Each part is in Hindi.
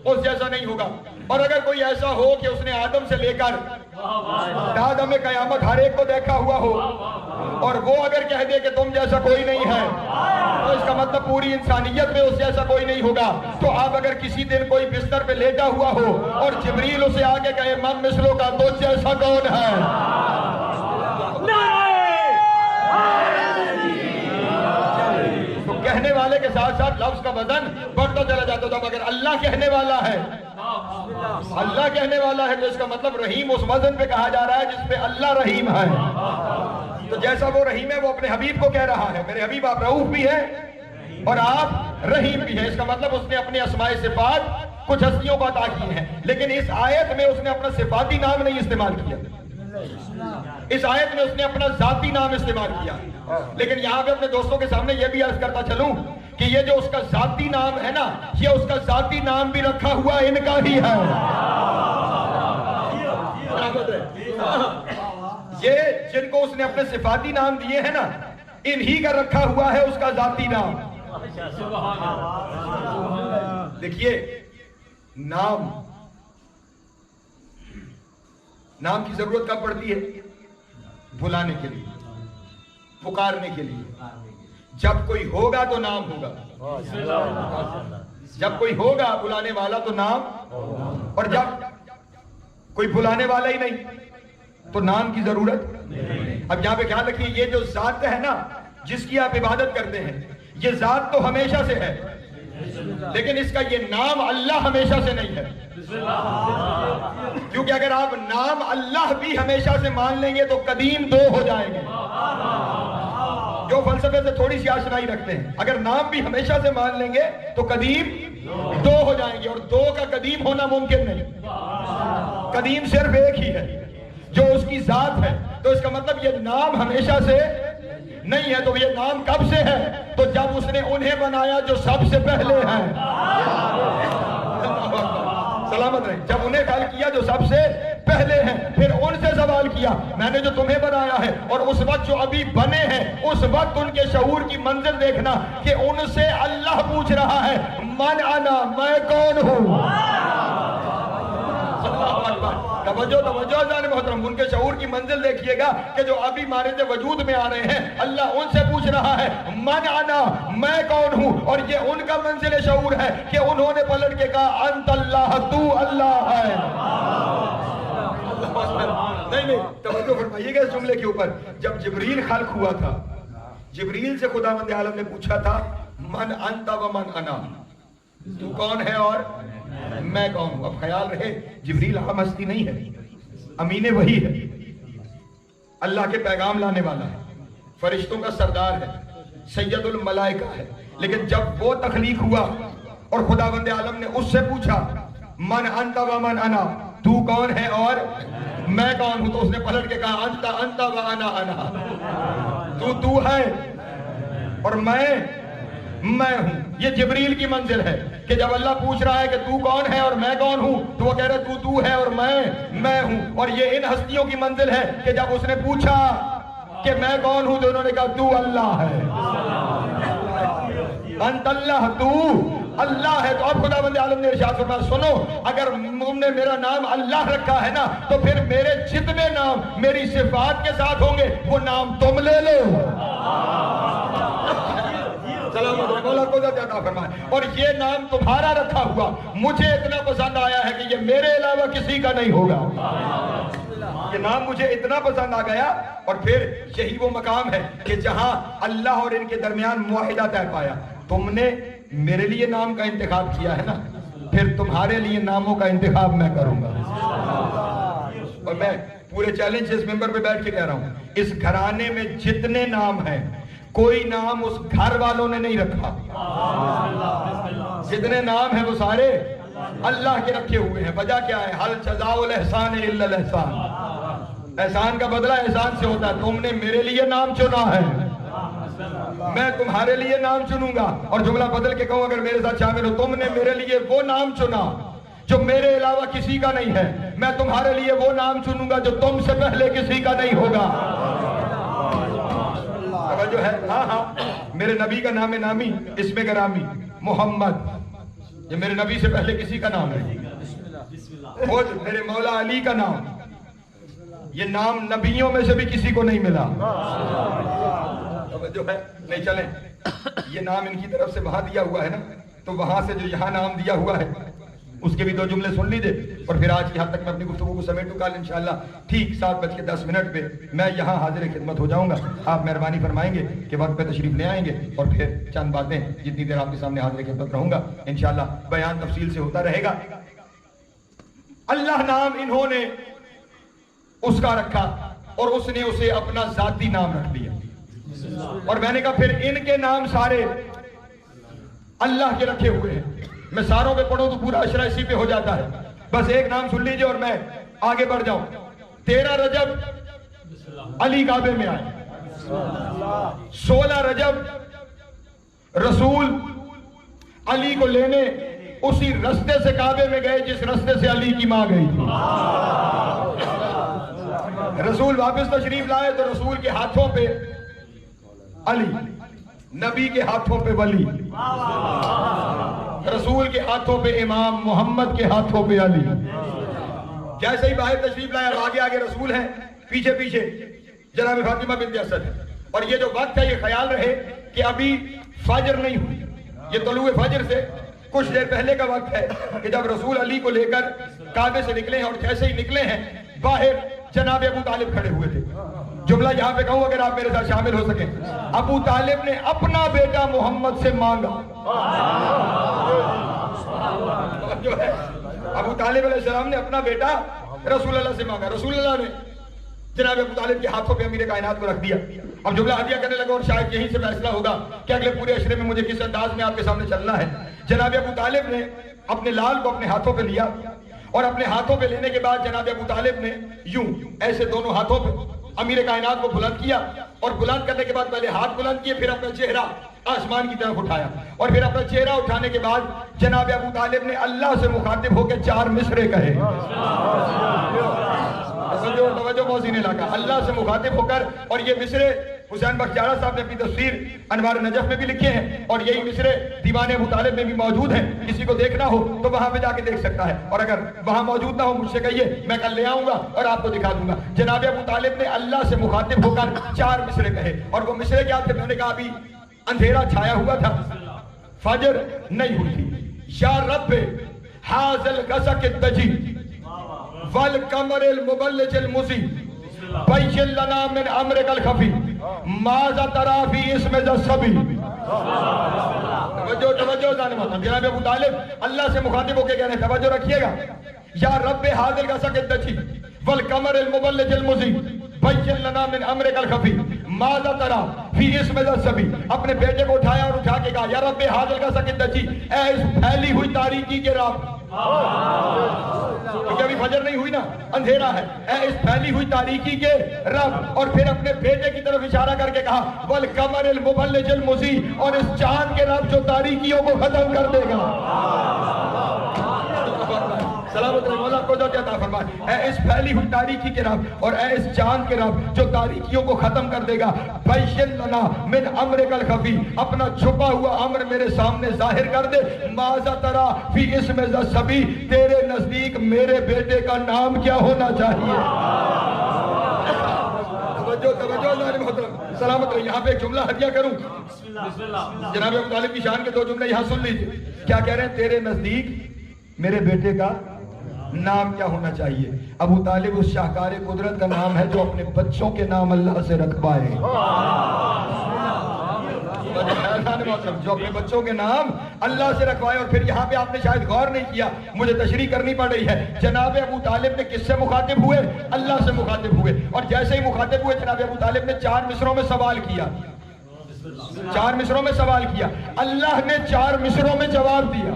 उस जैसा नहीं होगा। और अगर कोई ऐसा हो कि उसने आदम से लेकर आदम में कयामत हर एक को देखा हुआ हो और वो अगर कह दे कि तुम जैसा कोई नहीं है, तो इसका मतलब पूरी इंसानियत में उस जैसा कोई नहीं होगा। तो आप अगर किसी दिन कोई बिस्तर पे लेटा हुआ हो और जिब्रील उसे आके कहे मन मिसलों का, तुझ जैसा कौन है? तो कहने वाले के साथ साथ लफ्ज का वजन बढ़ता चला जाता था। मगर अल्लाह कहने वाला है, अल्लाह कहने वाला है, तो इसका मतलब रहीम उस वजन पे कहा जा रहा है जिसपे अल्लाह रहीम है। तो जैसा वो रहीम है वो अपने हबीब को कह रहा है, मेरे हबीब आप रऊफ भी है और आप रहीम भी है। इसका मतलब उसने अपने अस्माए सिफात कुछ हस्तियों को अता की है, लेकिन इस आयत में उसने अपना सिफाती नाम नहीं इस्तेमाल किया। इस आयत में उसने अपना जाती नाम इस्तेमाल किया। लेकिन यहाँ पे अपने दोस्तों के सामने यह भी अर्ज करता चलूं कि ये जो उसका जाती नाम है ना, ये उसका जाती नाम भी रखा हुआ इनका ही है। ये जिनको उसने अपने सिफाती नाम दिए हैं ना, इन्हीं का रखा हुआ है उसका जाती नाम। देखिए नाम की जरूरत कब पड़ती है? बुलाने के लिए, पुकारने के लिए। जब कोई होगा तो नाम होगा, जब कोई होगा बुलाने वाला तो नाम, और जब कोई बुलाने वाला ही नहीं तो नाम की जरूरत। अब यहां पे ख्याल रखिए, ये जो जात है ना जिसकी आप इबादत करते हैं, ये जात तो हमेशा से है, लेकिन इसका ये नाम अल्लाह हमेशा से नहीं है। क्योंकि अगर आप नाम अल्लाह भी हमेशा से मान लेंगे तो कदीम दो हो जाएंगे। जो फलसफे से थोड़ी सी आशनाई रखते हैं, अगर नाम भी हमेशा से मान लेंगे तो कदीम दो हो जाएंगे, और दो का कदीम होना मुमकिन नहीं। कदीम सिर्फ एक ही है जो उसकी जात है। तो इसका मतलब ये नाम हमेशा से नहीं है। तो ये नाम कब से है? तो जब उसने उन्हें बनाया जो सबसे पहले हैं। सलामत रहे। जब उन्हें ख्याल किया जो सबसे पहले हैं, फिर उनसे सवाल किया मैंने जो तुम्हें बनाया है, और उस वक्त जो अभी बने हैं उस वक्त उनके शऊर की मंजिल देखना कि उनसे अल्लाह पूछ रहा है मन आना, मैं कौन हूं। तवज्जो तवज्जो जाने मोहतरम, उनके शऊर की मंजिल देखिएगा कि जो अभी मारिद वजूद में आ रहे हैं, अल्लाह उनसे पूछ रहा है मन आना, मैं कौन हूं। और ये उनका मंजिल शऊर है कि उन्होंने पलट के कहा अंत अल्लाह, तू अल्लाह है। नहीं, तवज्जो फरमाइएगा इस जुमले के ऊपर। जब जिब्रील खल्क हुआ था, जिब्रील से खुदावंद आलम ने पूछा था मन अंत व मन अना, तू कौन है और मैं कौन हूं। अब ख्याल रहे जिब्रील आम हस्ती नहीं है, अमीने वही है, अल्लाह के पैगाम लाने वाला है, फरिश्तों का सरदार है, सैयदुल मलाइका है। लेकिन जब वो तखलीक हुआ और खुदावंद आलम ने उससे पूछा मन अंत व मन अना, तू कौन है और मैं कौन हूं, तो उसने पलट के कहा अंत अंत व अना अना, तू है और मैं हूं। ये जिब्रील की मंजिल है कि जब अल्लाह पूछ रहा है कि तू कौन है और मैं कौन हूं, तो वो कह रहे तू है और मैं हूं। और ये इन हस्तियों की मंजिल है कि जब उसने पूछा कि मैं कौन हूं, तो उन्होंने कहा तू अल्लाह है। अंत अल्लाह, तू अल्लाह है। तो अब खुदावंद आलम ने इरशाद फरमाया सुनो, अगर तुमने मेरा नाम अल्लाह रखा है ना, तो फिर मेरे जितने नाम मेरी सिफात के साथ होंगे वो नाम तुम ले लो। और ये नाम तुम्हारा रखा हुआ मुझे इतना पसंद आया है कि ये मेरे अलावा किसी का नहीं होगा। ये नाम मुझे इतना पसंद आ गया। और फिर यही वो मकाम है कि जहां अल्लाह और इनके दरमियान मुआहिदा तय पाया। तुमने मेरे लिए नाम का इंतखाब किया है ना, फिर तुम्हारे लिए नामों का इंतखाब मैं करूंगा। और मैं पूरे चैलेंज इस मेंबर पे बैठ के कह रहा हूं, इस घराने में जितने नाम हैं कोई नाम उस घर वालों ने नहीं रखा। जितने नाम हैं वो सारे अल्लाह के रखे हुए हैं। वजह क्या है? हल जज़ाउल एहसान इल्लल एहसान, एहसान का बदला एहसान से होता है। तुमने मेरे लिए नाम चुना है, मैं तुम्हारे लिए नाम चुनूंगा। और जुमला बदल के कहूं, अगर मेरे साथ शामिल हो, तुमने मेरे लिए वो नाम चुना जो मेरे अलावा किसी का नहीं है, मैं तुम्हारे लिए वो नाम चुनूंगा जो तुमसे पहले किसी का नहीं होगा। जो है हाँ, मेरे नबी का नाम नामी, इसमें गरामी मोहम्मद, ये मेरे नबी से पहले किसी का नाम है, खुद मेरे मौला अली का नाम। ये नाम नबियों में से भी किसी को नहीं मिला। जो है नहीं चले, ये नाम इनकी तरफ से वहां दिया हुआ है ना, तो वहां से जो यहाँ नाम दिया हुआ है उसके भी 2 जुमले सुन लीजिए और फिर आज यहाँ तक मैं अपनी गुफ्तगू को समेटूं। कल इंशाल्लाह ठीक 7:10 पे मैं यहाँ हाजिर खिदमत हो जाऊंगा। आप मेहरबानी फरमाएंगे कि वक्त पे तशरीफ ले आएंगे और फिर चंद बातें जितनी देर आपके सामने हाजिर खिदमत रहूंगा इंशाल्लाह बयान तफसील से होता रहेगा। अल्लाह नाम इन्होंने उसका रखा और उसने उसे अपना जाती नाम रख दिया। और मैंने कहा फिर इनके नाम सारे अल्लाह के रखे हुए हैं। मैं सारों पे पढ़ूं तो पूरा अशरा इसी पे हो जाता है। बस एक नाम सुन लीजिए और मैं आगे बढ़ जाऊं। 13 रजब अली काबे में आए, 16 रजब रसूल अली को लेने उसी रास्ते से काबे में गए जिस रास्ते से अली की मां गई थी। रसूल वापस तशरीफ लाए तो रसूल के हाथों पे अली, नबी के हाथों पे वली, रसूल के हाथों पे इमाम, मोहम्मद के हाथों पे अली। जैसे ही बाहर तशरीफ लाया, आगे आगे रसूल हैं, पीछे पीछे जनाब फातिमा बिन्त असद है। और ये जो वक्त है ये ख्याल रहे कि अभी फजर नहीं हुई, ये तलुए फजर से कुछ देर पहले का वक्त है कि जब रसूल अली को लेकर काबे से निकले हैं। और जैसे ही निकले हैं बाहर जनाब अबू तालिब खड़े हुए थे। जुमला यहां पे कहूं अगर आप मेरे साथ शामिल हो सके। अबू तालिब ने अपना बेटा मोहम्मद से मांगा। जो है अबू तालिब अलैहिस्सलाम ने अपना बेटा रसूल अल्लाह से मांगा। रसूल अल्लाह ने जनाब अबू तालिब के हाथों पे अमीर कायनात को रख दिया। अब जुमला हदिया करने लगा और शायद यहीं से फैसला होगा कि अगले पूरे अशरे में मुझे किस अंदाज में आपके सामने चलना है। जनाब अबू तालिब ने अपने लाल को अपने हाथों पे लिया और अपने हाथों पे लेने के बाद जनाब अबू तालिब ने यूं ऐसे दोनों हाथों पे अमीर कायनात को बुलंद किया और बुलंद करने के बाद पहले हाथ बुलंद किए, फिर अपना चेहरा आसमान की तरफ उठाया और फिर अपना चेहरा उठाने के बाद जनाब अबू तालिब ने अल्लाह से मुखातिब होकर 4 मिसरे कहे। अल्लाह से मुखातिब होकर, और ये मिसरे हुसैन बख्तियार साहब ने अपनी तफसीर अनवार नजफ में भी लिखे हैं और यही मिसरे दीवाने अबू तालिब में भी मौजूद हैं। किसी को देखना हो तो वहां पे जाके देख सकता है और अगर वहां मौजूद ना हो मुझसे कहिए, मैं कल ले आऊंगा और आपको दिखा दूंगा। जनाब अबू तालिब ने अल्लाह से मुखातिब होकर 4 मिसरे कहे और वो मिसरे क्या थे? मैंने कहा अभी अंधेरा छाया हुआ था, फजर नहीं हुई थी। या रब हाज़ल गज़क तजी वल कमरिल मुबल्लिजिल मुसी बैशिर लना मिन अम्रिकल खफी माज़ा तराफी इसमें जसबी। तवज्जो तवज्जो जाने मतलब जनाब अबू तालिब अल्लाह से मुखातिब होकर कह रहे हैं, तवज्जो रखिएगा। या रब हाज़िल गज़क तजी वल कमरिल मुबल्लिजिल मुसी बैशिर लना मिन अम्रिकल खफी माज़ा तरा फी इसमें जसबी। अपने बेटे को उठाया और उठा के कहा, या रब हाज़िल गज़क तजी, ऐ इस फैली हुई तारीकी के रब, क्योंकि अभी फजर नहीं हुई ना, अंधेरा है, ऐ इस फैली हुई तारीकी के रब। और फिर अपने बेटे की तरफ इशारा करके कहा, वल कमरिल मुबल्लिजिल मुसी, और इस चांद के रब जो तारीकियों को खत्म कर देगा। सलामत रहे मौला को जो कहता फरमाए, ऐ इस फैली हुई तारीकी के रब और ऐ इस चांद के रब जो तारीकियों को खत्म कर देगा। बैशिर लना मिन अम्रिकल खफी, अपना छुपा हुआ अम्र मेरे सामने जाहिर कर दे। माज़ा तरा फी इसमें जसबी, तेरे नजदीक मेरे बेटे का नाम क्या होना चाहिए? सलामत रहे। यहाँ पे एक जुमला हदिया करूं, जनाब अबू तालिब की शान के 2 जुमले यहाँ सुन लीजिए। क्या कह रहे हैं? तेरे नजदीक मेरे बेटे का नाम क्या होना चाहिए? अबू तालिब उस शाहकार कुदरत का नाम है जो अपने बच्चों के नाम अल्लाह से रख पाए, जो अपने बच्चों के नाम अल्लाह से रखवाए। और फिर यहाँ पे आपने शायद गौर नहीं किया, मुझे तशरीह करनी पड़ रही है। जनाब अबू तालिब ने किससे मुखातिब हुए? अल्लाह से मुखातिब हुए। और जैसे ही मुखातिब हुए जनाब अबू तालिब ने 4 मिसरों में सवाल किया, 4 मिसरों में सवाल किया। अल्लाह ने 4 मिसरों में जवाब दिया।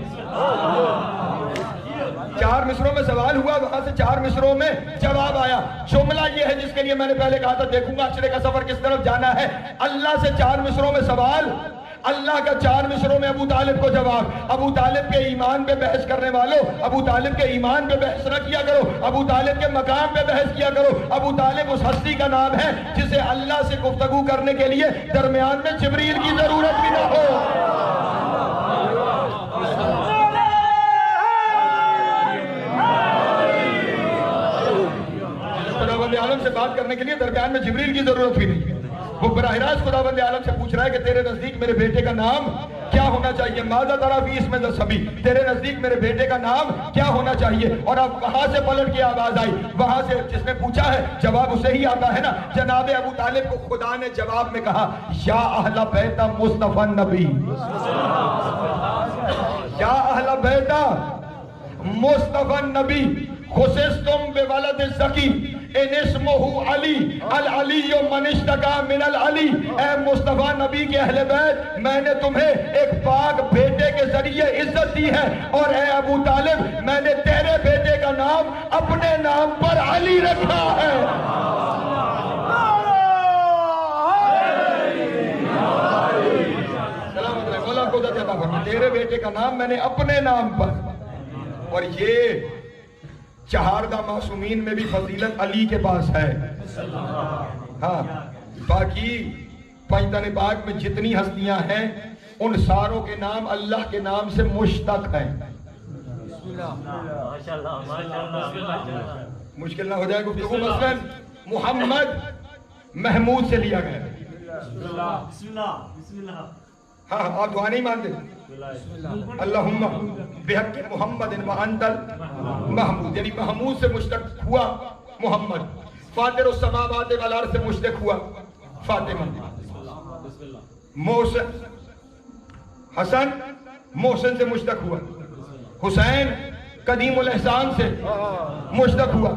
4 मिसरों में सवाल हुआ, वहां से 4 मिसरों में जवाब आया। जुमला ये है जिसके लिए मैंने पहले कहा था देखूंगा अक्षरे का सफर किस तरफ जाना है। अल्लाह से 4 मिसरों में सवाल, अल्लाह का 4 मिसरों में अबू तालिब को जवाब। अबू तालिब के ईमान पे बहस करने वालों, अबू तालिब के ईमान पे बहस न किया करो, अबू तालिब के मकाम पे बहस किया करो। अबू तालिब उस हस्ती का नाम है जिसे अल्लाह से गुफ्तगू करने के लिए दरमियान में जिब्रील की जरूरत भी ना हो। बात करने के लिए दरमियान में जिब्रील की जरूरत भी नहीं है। वो बराह रास्त खुदावंद आलम से पूछ रहा है कि तेरे नजदीक मेरे बेटे का नाम क्या होना चाहिए। मादा तराफी इसमें सभी, तेरे नजदीक मेरे बेटे का नाम क्या होना चाहिए। और अब वहां से पलट के आवाज आई, वहां से जिसने पूछा है जवाब उसे ही आता है ना। जनाब अबू तालिब को खुदा ने जवाब में कहा, या अहला बैता मुस्तफा नबी, या अहला बैता मुस्तफा नबी खुसिस्तुम बिवलद ज़की इन इस्मुहु अली अल अली मनिश्तका मिनल अली। ए मुस्तफा नबी के अहले बैत, मैंने तुम्हें एक पाक बेटे के जरिए इज्जत दी है। और ए अबू तालिब, मैंने तेरे बेटे का नाम अपने नाम पर अली रखा है। तेरे बेटे का नाम मैंने अपने नाम पर। और ये चहारदा मासूमीन में भी फजीलत अली के पास है। हाँ, बाकी पंजतन पाक में जितनी हस्तियां हैं उन सारों के नाम अल्लाह के नाम से मुश्तक हैं। मुश्किल ना हो जाए गुफ्तगू। मसलन मोहम्मद महमूद से लिया गया। हाँ, आप दुआ नहीं मानते। अल्लाहुम्मा बिहक़्क़ि मुहम्मदिन व अंतल महमूद, यानी महमूद से मुश्तक हुआ मोहम्मद। फातिरुस समावाति वल अर्ज़ से मुश्तक हुआ फातिमा। मोहसिन, हसन मोहसिन से मुश्तक हुआ। हुसैन कदीमुल एहसान से मुश्तक हुआ।